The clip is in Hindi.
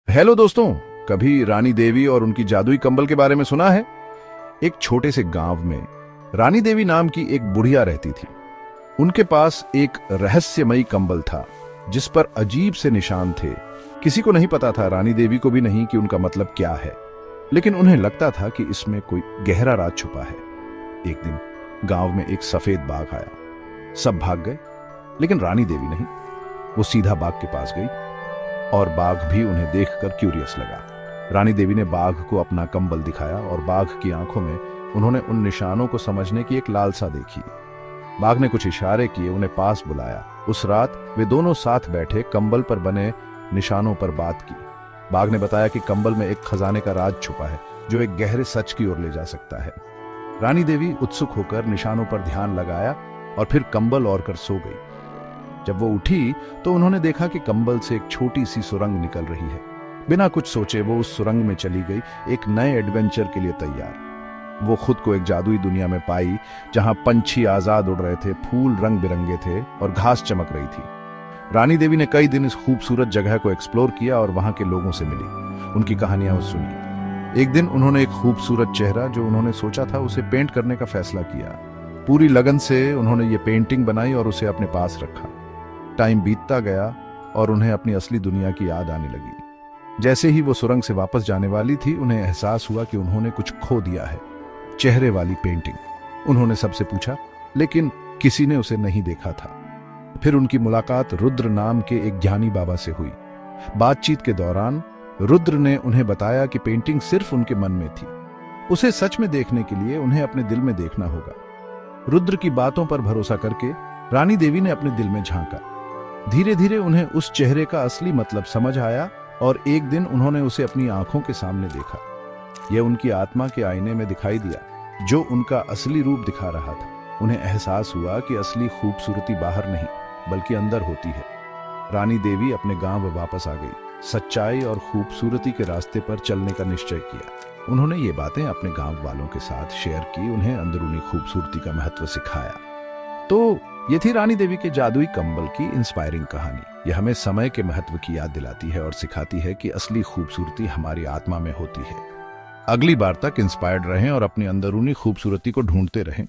हेलो दोस्तों, कभी रानी देवी और उनकी जादुई कंबल के बारे में सुना है? एक छोटे से गांव में रानी देवी नाम की एक बुढ़िया रहती थी। उनके पास एक रहस्यमयी कंबल था जिस पर अजीब से निशान थे। किसी को नहीं पता था, रानी देवी को भी नहीं, कि उनका मतलब क्या है, लेकिन उन्हें लगता था कि इसमें कोई गहरा राज छुपा है। एक दिन गांव में एक सफेद बाघ आया। सब भाग गए, लेकिन रानी देवी नहीं। वो सीधा बाघ के पास गई और बाघ भी उन्हें देखकर क्यूरियस लगा। रानी देवी ने बाघ को अपना कंबल दिखाया और बाघ की आंखों में उन्होंने उन निशानों को समझने की एक लालसा देखी। बाघ ने कुछ इशारे किए, उन्हें पास बुलाया। उस रात वे दोनों साथ बैठे कंबल पर बने निशानों पर बात की। बाघ ने बताया कि कंबल में एक खजाने का राज छुपा है जो एक गहरे सच की ओर ले जा सकता है। रानी देवी उत्सुक होकर निशानों पर ध्यान लगाया और फिर कंबल ओढ़ कर सो गई। जब वो उठी तो उन्होंने देखा कि कंबल से एक छोटी सी सुरंग निकल रही है। बिना कुछ सोचे वो उस सुरंग में चली गई, एक नए एडवेंचर के लिए तैयार। वो खुद को एक जादुई दुनिया में पाई जहां पंछी आजाद उड़ रहे थे, फूल रंग बिरंगे थे और घास चमक रही थी। रानी देवी ने कई दिन इस खूबसूरत जगह को एक्सप्लोर किया और वहां के लोगों से मिली, उनकी कहानियां सुनी। एक दिन उन्होंने एक खूबसूरत चेहरा जो उन्होंने सोचा था उसे पेंट करने का फैसला किया। पूरी लगन से उन्होंने ये पेंटिंग बनाई और उसे अपने पास रखा। टाइम बीतता गया और उन्हें अपनी असली दुनिया की याद आने लगी। जैसे ही वो सुरंग से वापस जाने वाली थी, उन्हें एहसास हुआ कि उन्होंने कुछ खो दिया है, चेहरे वाली पेंटिंग। उन्होंने सबसे पूछा, लेकिन किसी ने उसे नहीं देखा था। फिर उनकी मुलाकात रुद्र नाम के एक ज्ञानी बाबा से हुई। बातचीत के दौरान रुद्र ने उन्हें बताया कि पेंटिंग सिर्फ उनके मन में थी, उसे सच में देखने के लिए उन्हें अपने दिल में देखना होगा। रुद्र की बातों पर भरोसा करके रानी देवी ने अपने दिल में झांका। धीरे धीरे उन्हें उस चेहरे का असली मतलब समझ आया और एक दिन उन्होंने उसे अपनी आंखों के सामने देखा। यह उनकी आत्मा के आईने में दिखाई दिया जो उनका असली रूप दिखा रहा था। उन्हें एहसास हुआ कि असली खूबसूरती बाहर नहीं बल्कि अंदर होती है। रानी देवी अपने गांव वापस आ गई, सच्चाई और खूबसूरती के रास्ते पर चलने का निश्चय किया। उन्होंने ये बातें अपने गांव वालों के साथ शेयर की, उन्हें अंदरूनी खूबसूरती का महत्व सिखाया। तो ये थी रानी देवी के जादुई कंबल की इंस्पायरिंग कहानी। यह हमें समय के महत्व की याद दिलाती है और सिखाती है कि असली खूबसूरती हमारी आत्मा में होती है। अगली बार तक इंस्पायर्ड रहें और अपनी अंदरूनी खूबसूरती को ढूंढते रहें।